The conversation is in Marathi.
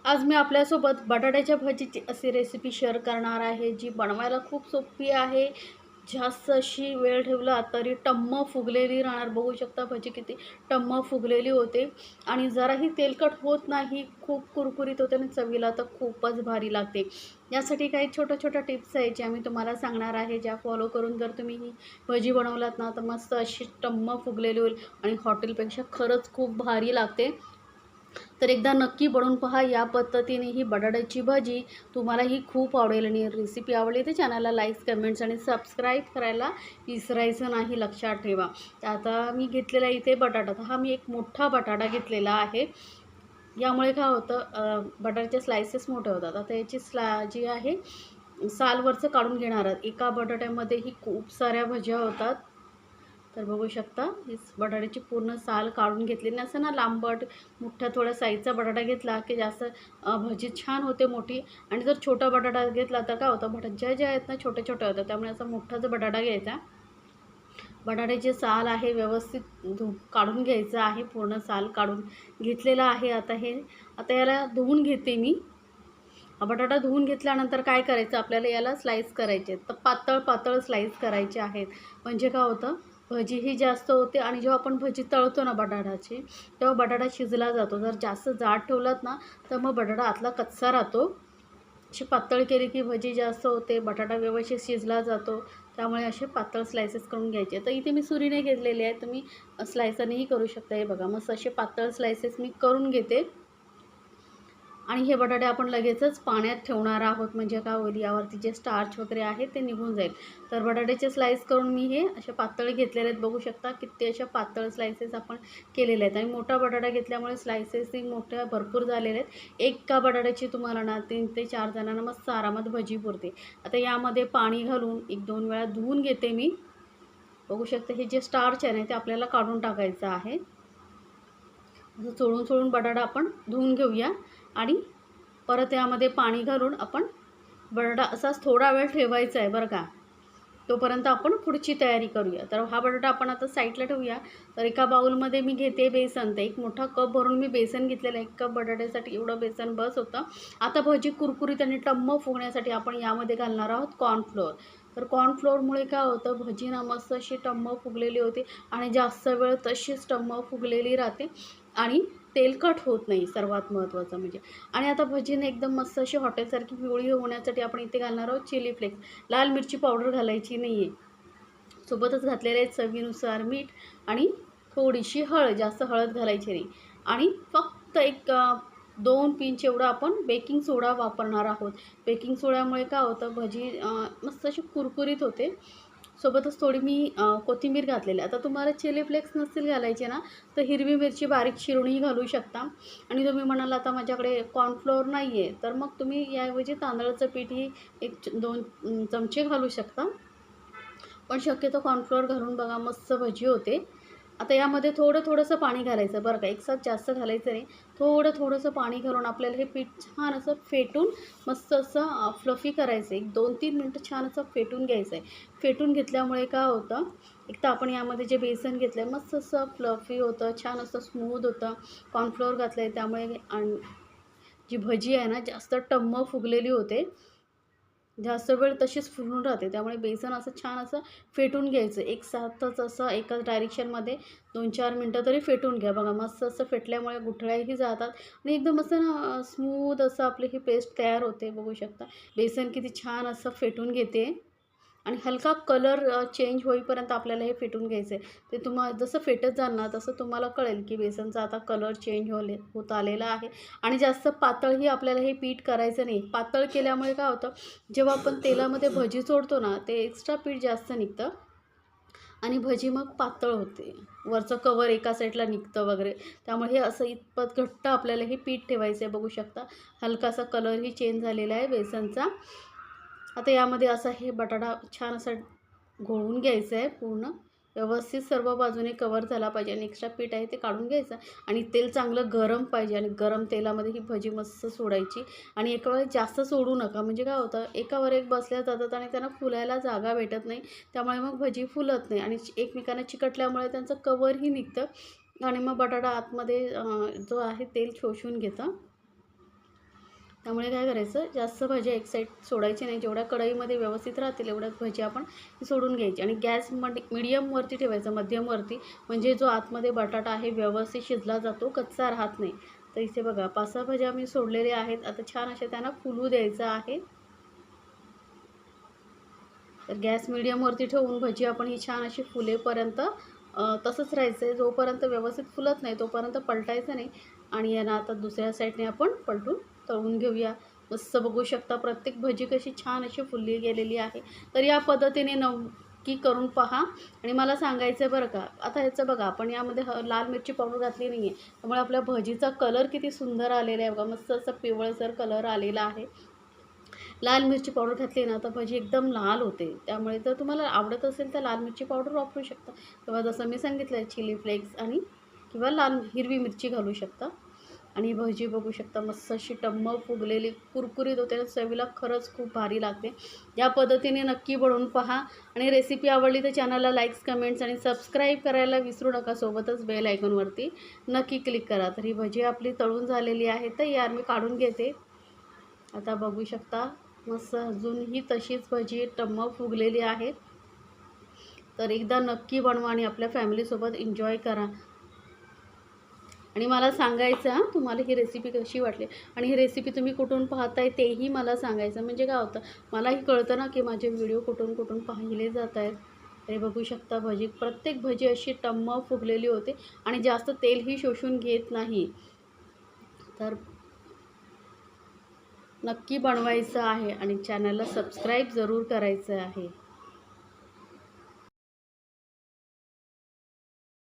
आज मी आपल्यासोबत बटाट्याच्या भजीची अशी रेसिपी शेअर करणार आहे, जी बनवायला खूप सोपी आहे. जास्त अशी वेळ ठेवला तरी टम्म फुगलेली राहणार. बघू शकता भजी किती टम्म फुगलेली होते आणि जराही तेलकट होत नाही. खूप कुरकुरीत होते आणि चवीला तर खूपच भारी लागते. यासाठी काही छोट्या-छोट्या टिप्स आहेत, ज्या मी तुम्हाला सांगणार आहे. ज्या फॉलो करून जर तुम्ही ही भजी बनवलात ना, तर मस्त अशी टम्म फुगलेली होईल आणि हॉटेलपेक्षा खरंच खूप भारी लागते. तर एकदा नक्की बनवून पहा. या पद्धतीने ही बटाट्याची भाजी तुम्हाला ही खूप आवडेल आणि रेसिपी आवडली तर चॅनलला लाईक्स, कमेंट्स आणि सबस्क्राईब करायला विसरायचं नाही, लक्षात ठेवा. तर आता मी घेतलेला इथे बटाटा, तर हा मी एक मोठा बटाटा घेतलेला आहे. यामुळे काय होतं, बटाट्याचे स्लायसेस मोठे होतात. आता याची जी आहे सालवरचं काढून घेणार आहात. एका बटाट्यामध्ये ही खूप साऱ्या भज्या होतात. तर बघू शकता, ही बटाट्याची पूर्ण साल काढून घेतलेली असं ना, लांबट मोठ्या थोड्या साईजचा बटाटा घेतला की जास्त भजी छान होते मोठी. आणि जर छोटा बटाटा घेतला तर काय होतं, भज्या ज्या आहेत ना छोट्या-छोट्या होतात. त्यामुळे असा मोठाच बटाटा घ्यायचा. बटाट्याची साल आहे व्यवस्थित काढून घ्यायचं आहे. पूर्ण साल काढून घेतलेला आहे. आता याला धुवून घेते मी. हा बटाटा धुवून घेतल्यानंतर काय करायचं, आपल्याला याला स्लाईस करायचे आहेत. तर पातळ-पातळ स्लाईस करायचे आहेत. म्हणजे काय होतं, भजीही जास्त होते आणि जेव्हा आपण भजी तळतो ना बटाट्याची, तेव्हा बटाटा शिजला जातो. जर जास्त जाड ठेवलात ना, तर मग बटाटा आतला कच्चा राहतो. अशी पातळ केली की भजी जास्त होते, बटाटा व्यवस्थित शिजला जातो. त्यामुळे असे पातळ स्लायसेस करून घ्यायचे. तर इथे मी सुरीने घेतलेले आहे, तुम्ही स्लायसरनेही करू शकता. हे बघा, मस्त असे पातळ स्लायसेस मी करून घेते. आणि हे बटाटे आपण लगेचच पाण्यात ठेवणार आहोत. म्हणजे काय होईल, यावरती जे स्टार्च वगैरे आहे ते निघून जाईल. तर बटाट्याचे स्लाईस करून मी हे असे पातळ घेतलेले आहेत. बघू शकता किती अशा पातळ स्लायसेस आपण केलेले आहेत. आणि मोठा बटाटा घेतल्यामुळे स्लायसेसही मोठ्या भरपूर झालेले आहेत. एका बटाट्याची तुम्हाला ना 3 ते 4 जणांना मस्त आरामात भजी पुरते. आता यामध्ये पाणी घालून 1-2 वेळा धुवून घेते मी. बघू शकता, हे जे स्टार्च आहे ना ते आपल्याला काढून टाकायचं आहे. असं चोळून बटाटा आपण धुवून घेऊया. आणि परत यामध्ये पाणी घालून आपण बटाटा असाच थोडा वेळ ठेवायचा आहे बरं का. तोपर्यंत आपण पुढची तयारी करूया. तर हा बटाटा आपण आता साईडला ठेवूया. तर एका बाउलमध्ये मी घेते बेसन. तर एक मोठा कप भरून मी बेसन घेतलेलं आहे. 1 कप बटाट्यासाठी एवढं बेसन बस होतं. आता भजी कुरकुरीत आणि टम्म फुगण्यासाठी आपण यामध्ये घालणार आहोत कॉर्नफ्लोअर. तर कॉर्नफ्लोअरमुळे काय होतं, भजी ना मस्त अशी टम्म फुगलेली होते आणि जास्त वेळ तशीच टम्म फुगलेली राहते आणि तेलकट होत नाही, सर्वात महत्त्वाचं म्हणजे. आणि आता भजीने एकदम मस्त अशी हॉटेलसारखी पिवळी होण्यासाठी आपण इथे घालणार आहोत चिली फ्लेक्स. लाल मिरची पावडर घालायची नाही आहे. सोबतच घातलेले आहेत चवीनुसार मीठ आणि थोडीशी हळद, जास्त हळद घालायची नाही. आणि फक्त एक 2 पिंच एवढा आपण बेकिंग सोडा वापरणार आहोत. बेकिंग सोड्यामुळे काय होतं, भजी मस्त अशी कुरकुरीत होते. सोबतच थोडी मी कोथिंबीर घातलेली आहे. आता तुम्हाला चिली फ्लेक्स नसतील घालायचे ना, तर हिरवी मिरची बारीक चिरूनही घालू शकता. आणि तुम्ही म्हणाल आता माझ्याकडे कॉर्नफ्लोअर नाही आहे, तर मग तुम्ही याऐवजी तांदळाचं पीठही 1-2 चमचे घालू शकता. पण शक्यतो कॉर्नफ्लोअर घालून बघा, मस्त भजी होते. आता यामध्ये थोडंसं पाणी घालायचं बरं का, एकसाथ जास्त घालायचं नाही. थोडंसं पाणी घालून आपल्याला हे पीठ छान असं फेटून मस्त असं फ्लफी करायचं आहे. 2-3 मिनटं छान असं फेटून घ्यायचं आहे. फेटून घेतल्यामुळे काय होतं, एक तर आपण यामध्ये जे बेसन घेतलं आहे मस्त असं फ्लफी होतं, छान असं स्मूद होतं. कॉर्नफ्लोअर घातलं आहे त्यामुळे जी भजी आहे ना जास्त टम्म फुगलेली होते. जास्त वेळ तशीच फुलून राहते. त्यामुळे बेसन असं छान असं फेटून घ्यायचं. एकसाथच असं एकाच डायरेक्शनमध्ये 2-4 मिनटं तरी फेटून घ्या. बघा, मस्त असं फेटल्यामुळे गुठळ्याही जातात आणि एकदम असं ना स्मूथ असं आपली ही पेस्ट तयार होते. बघू शकता बेसन किती छान असं फेटून घेते. आणि हलका कलर चेंज होईपर्यंत आपल्याला हे फेटून घ्यायचं आहे. ते जसं फेटत जाल ना, तसं तुम्हाला कळेल की बेसनचा आता कलर चेंज होत आलेला आहे. आणि जास्त पातळही आपल्याला हे पीठ करायचं नाही. पातळ केल्यामुळे काय होतं, जेव्हा आपण तेलामध्ये भजी सोडतो ना, ते एक्स्ट्रा पीठ जास्त निघतं आणि भजी मग पातळ होते. वरचं कवर एका साईडला निघतं वगैरे. त्यामुळे हे असं इतपत घट्ट आपल्याला हे पीठ ठेवायचं आहे. बघू शकता हलकासा कलरही चेंज झालेला आहे बेसनचा. आता यामध्ये असा हे बटाटा छान असा घोळून घ्यायचं आहे पूर्ण. व्यवस्थित सर्व बाजूने कवर झाला पाहिजे आणि एक्स्ट्रा पीठ आहे ते काढून घ्यायचं. आणि तेल चांगलं गरम पाहिजे आणि गरम तेलामध्ये ही भजी मस्त सोडायची. आणि एका वेळेस जास्त सोडू नका, म्हणजे काय होतं, एकावर एक बसल्या जातात आणि त्यांना फुलायला जागा भेटत नाही. त्यामुळे मग भजी फुलत नाही आणि एकमेकांना चिकटल्यामुळे त्यांचं कवरही निघतं आणि मग बटाटा आतमध्ये जो आहे तेल शोषून घेतं. त्यामुळे काय करायचं, जास्त भजी एक साईड सोडायची नाही. जेवढ्या कढईमध्ये व्यवस्थित राहतील एवढ्याच भजी आपण सोडून घ्यायची आणि गॅस मीडियमवरती ठेवायचा, मध्यमवरती, म्हणजे जो आतमध्ये बटाटा आहे व्यवस्थित शिजला जातो, कच्चा राहत नाही. तर इथे बघा 5-6 भज्या मी सोडलेले आहेत. आता छान अशा त्यांना फुलू द्यायचं आहे. तर गॅस मीडियमवरती ठेवून भजी आपण ही छान अशी फुलेपर्यंत तसंच राहायचं आहे. जोपर्यंत व्यवस्थित फुलत नाही तोपर्यंत पलटायचं नाही. आणि यांना आता दुसऱ्या साईडने आपण पलटून तळून घेऊया. मस्त बघू शकता प्रत्येक भजी कशी छान अशी फुलली गेलेली आहे. तर या पद्धतीने नक्की करून पहा आणि मला सांगायचं आहे बरं का. आता ह्याचं बघा, आपण यामध्ये लाल मिरची पावडर घातली नाही आहे, त्यामुळे आपल्या भजीचा कलर किती सुंदर आलेला आहे बघा. मस्त असं पिवळसर कलर आलेला आहे. लाल मिरची पावडर घातली ना तर भजी एकदम लाल होते. त्यामुळे जर तुम्हाला आवडत असेल तर लाल मिरची पावडर वापरू शकता, किंवा जसं मी सांगितलं चिली फ्लेक्स आणि किंवा लाल हिरवी मिरची घालू शकता. आणि भजी बघू शकता मस्त अशी टम्म फुगलेली कुरकुरीत होते. चवीला खरंच खूप भारी लागते. या पद्धतीने नक्की बनवून पहा आणि रेसिपी आवडली तर चॅनलला लाईक्स, कमेंट्स आणि सबस्क्राईब करायला विसरू नका. सोबतच बेल आयकॉनवरती नक्की क्लिक करा. तर ही भजी आपली तळून झालेली आहे. तर यार मी काढून घेते. आता बघू शकता मस्त अजूनही तशीच भजी टम्म फुगलेली आहे. तर एकदा नक्की बनवा आणि आपल्या फॅमिलीसोबत एन्जॉय करा. आणि मला सांगायचं हां, तुम्हाला ही रेसिपी कशी वाटली आणि ही रेसिपी तुम्ही कुठून पाहताय तेही मला सांगायचं. म्हणजे काय होतं, मलाही कळतं ना की माझे व्हिडिओ कुठून कुठून पाहिले जात आहेत. हे बघू शकता भजी, प्रत्येक भजी अशी टम्म फुगलेली होते आणि जास्त तेलही शोषून घेत नाही. तर नक्की बनवायचं आहे आणि चॅनलला सबस्क्राईब जरूर करायचं आहे.